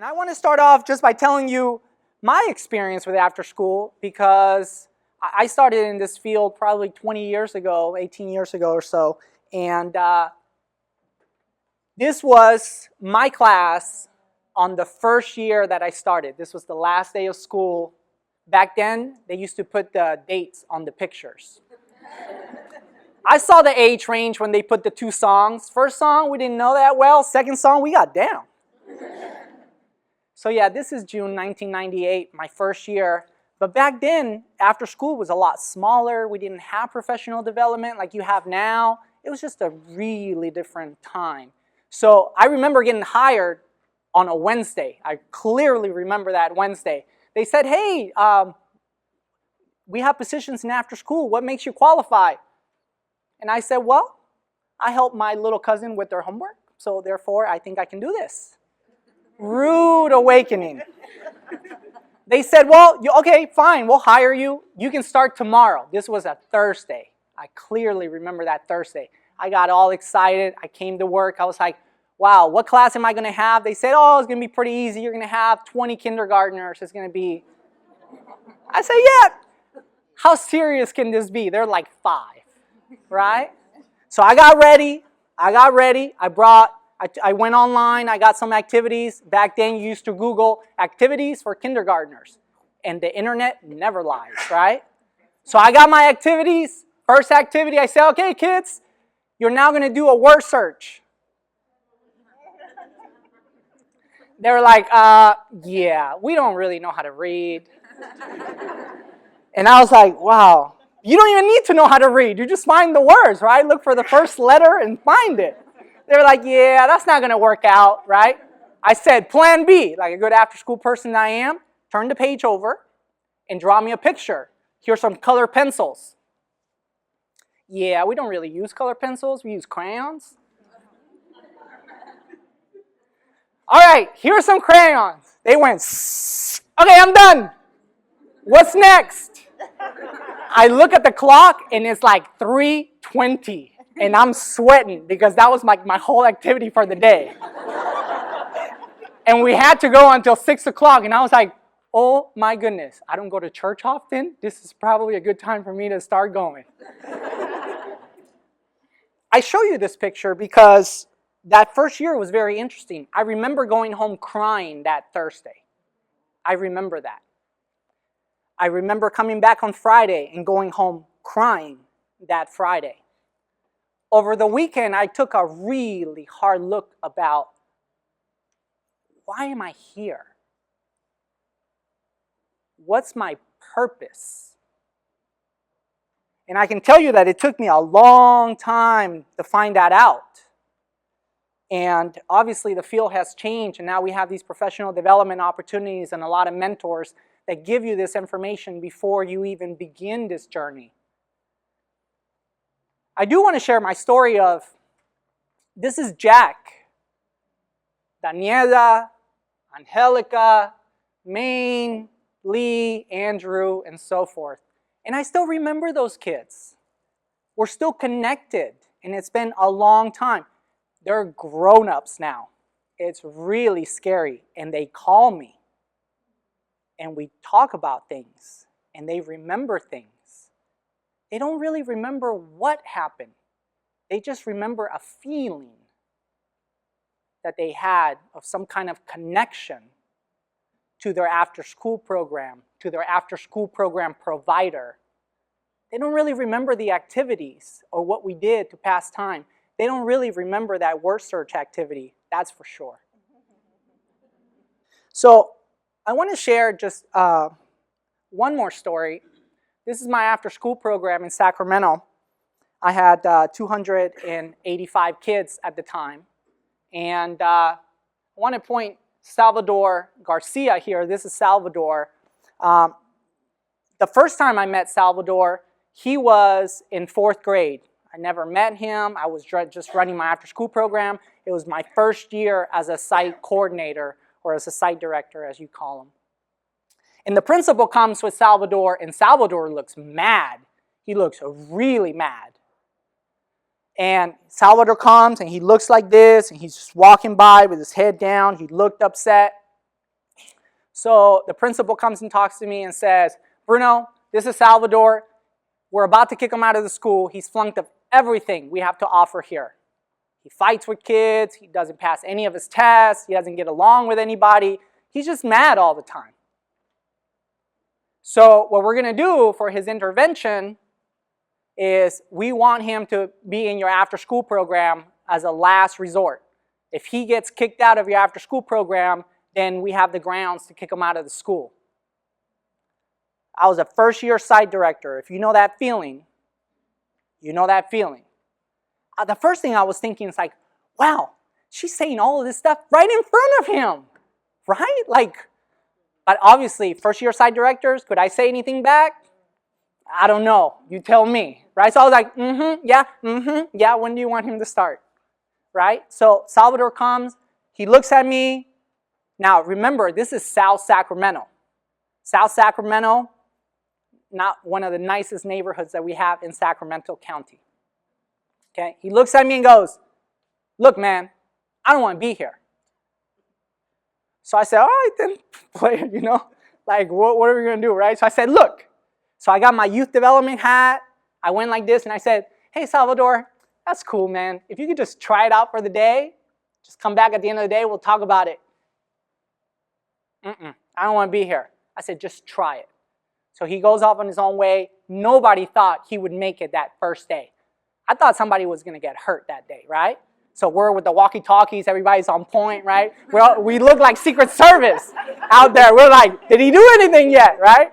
And I want to start off just by telling you my experience with after school, because I started in this field probably 20 years ago, 18 years ago or so, and this was my class on the first year that I started. This was the last day of school. Back then, they used to put the dates on the pictures. I saw the age range when they put the two songs. First song, we didn't know that well. Second song, we got down. So yeah, this is June 1998, my first year. But back then, after school was a lot smaller. We didn't have professional development like you have now. It was just a really different time. So I remember getting hired on a Wednesday. I clearly remember that Wednesday. They said, hey, we have positions in after school. What makes you qualify? And I said, well, I help my little cousin with their homework, so therefore I think I can do this. Rude awakening. They said, well, okay, fine, we'll hire you. You can start tomorrow. This was a Thursday. I clearly remember that Thursday. I got all excited. I came to work. I was like, wow, what class am I going to have? They said, oh, it's going to be pretty easy. You're going to have 20 kindergartners. It's going to be... I said, yeah. How serious can this be? They're like 5, right? So I got ready. I went online. I got some activities. Back then, you used to Google activities for kindergartners. And the internet never lies, right? So I got my activities. First activity, I said, okay, kids, you're now going to do a word search. They were like, yeah, we don't really know how to read. And I was like, wow, you don't even need to know how to read. You just find the words, right? Look for the first letter and find it. They were like, yeah, that's not going to work out, right? I said, plan B, like a good after-school person I am, turn the page over and draw me a picture. Here's some color pencils. Yeah, we don't really use color pencils. We use crayons. All right, here's some crayons. They went, okay, I'm done. What's next? I look at the clock, and it's like 3:20, and I'm sweating because that was like my whole activity for the day. And we had to go until 6 o'clock, and I was like, oh my goodness, I don't go to church often. This is probably a good time for me to start going. I show you this picture because that first year was very interesting. I remember going home crying that Thursday. I remember that. I remember coming back on Friday and going home crying that Friday. Over the weekend, I took a really hard look about, why am I here? What's my purpose? And I can tell you that it took me a long time to find that out. And obviously the field has changed, and now we have these professional development opportunities and a lot of mentors that give you this information before you even begin this journey. I do want to share my story of, this is Jack, Daniela, Angelica, Maine, Lee, Andrew, and so forth. And I still remember those kids. We're still connected, and it's been a long time. They're grown-ups now. It's really scary, and they call me. And we talk about things, and they remember things. They don't really remember what happened. They just remember a feeling that they had of some kind of connection to their after-school program, to their after-school program provider. They don't really remember the activities or what we did to pass time. They don't really remember that word search activity, that's for sure. So I want to share just one more story. This is my after-school program in Sacramento. I had 285 kids at the time. And I want to point Salvador Garcia here. This is Salvador. The first time I met Salvador, he was in 4th grade. I never met him. I was just running my after-school program. It was my first year as a site coordinator, or as a site director, as you call them. And the principal comes with Salvador, and Salvador looks mad. He looks really mad. And Salvador comes, and he looks like this, and he's just walking by with his head down. He looked upset. So the principal comes and talks to me and says, Bruno, this is Salvador. We're about to kick him out of the school. He's flunked of everything we have to offer here. He fights with kids. He doesn't pass any of his tests. He doesn't get along with anybody. He's just mad all the time. So what we're going to do for his intervention is we want him to be in your after-school program as a last resort. If he gets kicked out of your after-school program, then we have the grounds to kick him out of the school. I was a first-year site director. If you know that feeling, you know that feeling. The first thing I was thinking is like, wow, she's saying all of this stuff right in front of him, right? But obviously, first-year site directors, could I say anything back? I don't know. You tell me, right? So I was like, yeah, when do you want him to start, right? So Salvador comes, he looks at me. Now, remember, this is South Sacramento. South Sacramento, not one of the nicest neighborhoods that we have in Sacramento County. Okay? He looks at me and goes, look, man, I don't want to be here. So I said, all right, then, player, what are we going to do, right? So I said, look. So I got my youth development hat. I went like this, and I said, hey, Salvador, that's cool, man. If you could just try it out for the day, just come back at the end of the day, we'll talk about it. I don't want to be here. I said, just try it. So he goes off on his own way. Nobody thought he would make it that first day. I thought somebody was going to get hurt that day, right? So we're with the walkie-talkies. Everybody's on point, right? We look like Secret Service out there. We're like, did he do anything yet, right?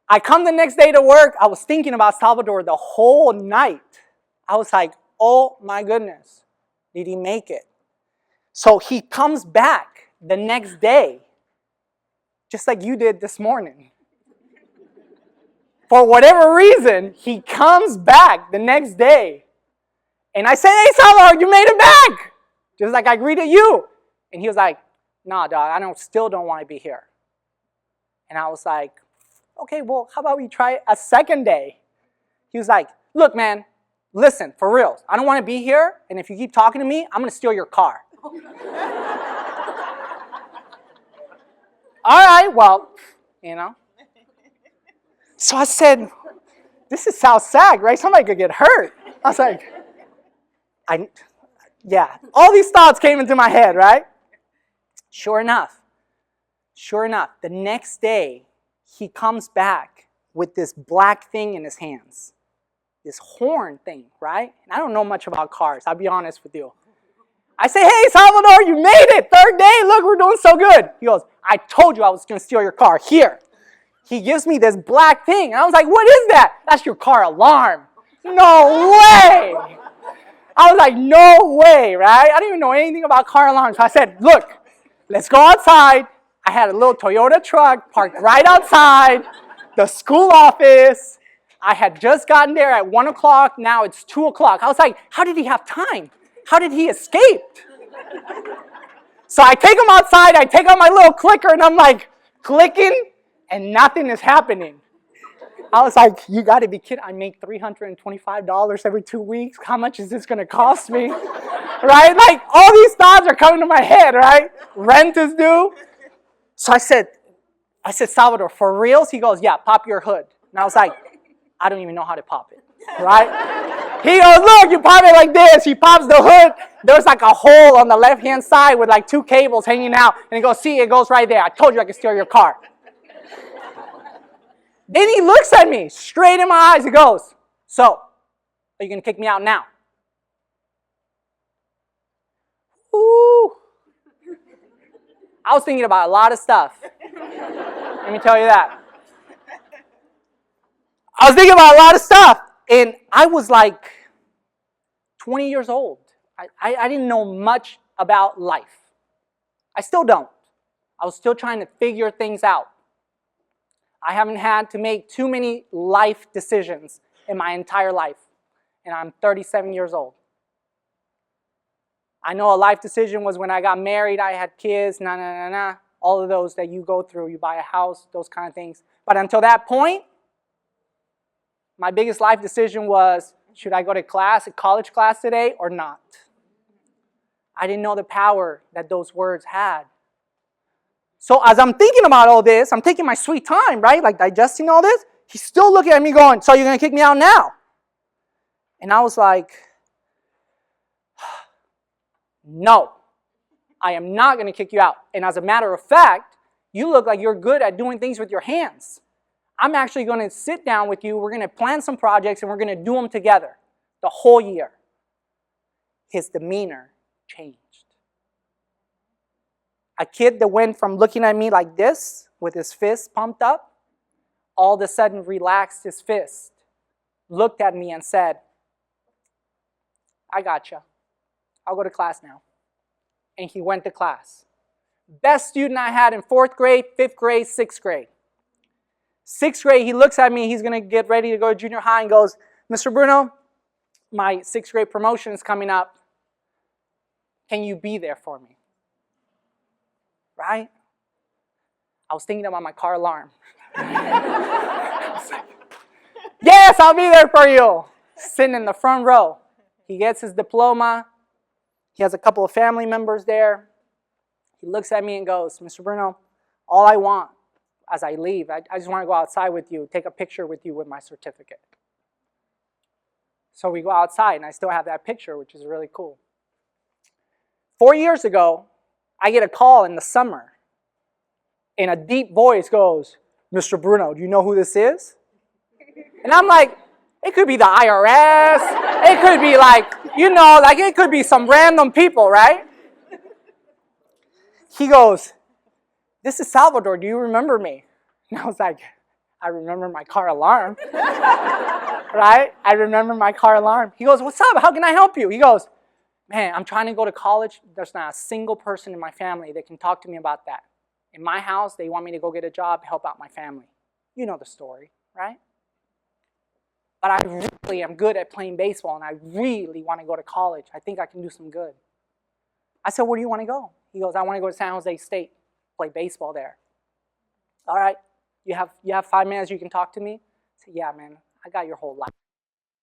I come the next day to work. I was thinking about Salvador the whole night. I was like, oh my goodness, did he make it? So he comes back the next day, just like you did this morning. For whatever reason, he comes back the next day. And I said, hey, Salvador, you made it back. Just like I greeted you. And he was like, nah, dog, I still don't want to be here. And I was like, okay, well, how about we try it a second day? He was like, look, man, listen, for real, I don't want to be here. And if you keep talking to me, I'm going to steal your car. All right, well, So I said, this is South Sac, right? Somebody could get hurt. I was like, all these thoughts came into my head, right? Sure enough, the next day, he comes back with this black thing in his hands. This horn thing, right? And I don't know much about cars, I'll be honest with you. I say, hey, Salvador, you made it. Third day, look, we're doing so good. He goes, I told you I was going to steal your car. Here. He gives me this black thing. And I was like, what is that? That's your car alarm. No way. I was like, no way, right? I didn't even know anything about car alarms. So I said, look, let's go outside. I had a little Toyota truck parked right outside the school office. I had just gotten there at 1 o'clock. Now it's 2 o'clock. I was like, how did he have time? How did he escape? So I take him outside. I take out my little clicker, and I'm like clicking, and nothing is happening. I was like, you got to be kidding. I make $325 every 2 weeks. How much is this going to cost me? Right? Like, all these thoughts are coming to my head, right? Rent is due. So I said, Salvador, for reals? He goes, yeah, pop your hood. And I was like, I don't even know how to pop it, right? He goes, look, you pop it like this. He pops the hood. There's like a hole on the left-hand side with like 2 cables hanging out. And he goes, see, it goes right there. I told you I could steal your car. Then he looks at me straight in my eyes. He goes, so, are you going to kick me out now? Ooh. I was thinking about a lot of stuff. Let me tell you that. I was thinking about a lot of stuff. And I was like 20 years old. I didn't know much about life. I still don't. I was still trying to figure things out. I haven't had to make too many life decisions in my entire life. And I'm 37 years old. I know a life decision was when I got married, I had kids, all of those that you go through. You buy a house, those kind of things. But until that point, my biggest life decision was, should I go to college class today or not? I didn't know the power that those words had. So as I'm thinking about all this, I'm taking my sweet time, right? Like digesting all this. He's still looking at me going, so you're going to kick me out now? And I was like, no, I am not going to kick you out. And as a matter of fact, you look like you're good at doing things with your hands. I'm actually going to sit down with you. We're going to plan some projects and we're going to do them together the whole year. His demeanor changed. A kid that went from looking at me like this with his fist pumped up, all of a sudden relaxed his fist, looked at me and said, I gotcha. I'll go to class now. And he went to class. Best student I had in 4th grade, 5th grade, 6th grade. 6th grade, he looks at me, he's going to get ready to go to junior high and goes, Mr. Bruno, my 6th grade promotion is coming up. Can you be there for me? Right? I was thinking about my car alarm. Yes, I'll be there for you. Sitting in the front row. He gets his diploma. He has a couple of family members there. He looks at me and goes, Mr. Bruno, all I want as I leave, I just want to go outside with you, take a picture with you with my certificate. So we go outside, and I still have that picture, which is really cool. 4 years ago, I get a call in the summer, and a deep voice goes, Mr. Bruno, do you know who this is? And I'm like, it could be the IRS. It could be like, it could be some random people, right? He goes, this is Salvador. Do you remember me? And I was like, I remember my car alarm. Right? I remember my car alarm. He goes, what's up? How can I help you? He goes, man, I'm trying to go to college. There's not a single person in my family that can talk to me about that. In my house, they want me to go get a job, help out my family. You know the story, right? But I really am good at playing baseball, and I really want to go to college. I think I can do some good. I said, where do you want to go? He goes, I want to go to San Jose State, play baseball there. All right, you have 5 minutes you can talk to me? I said, yeah, man, I got your whole life.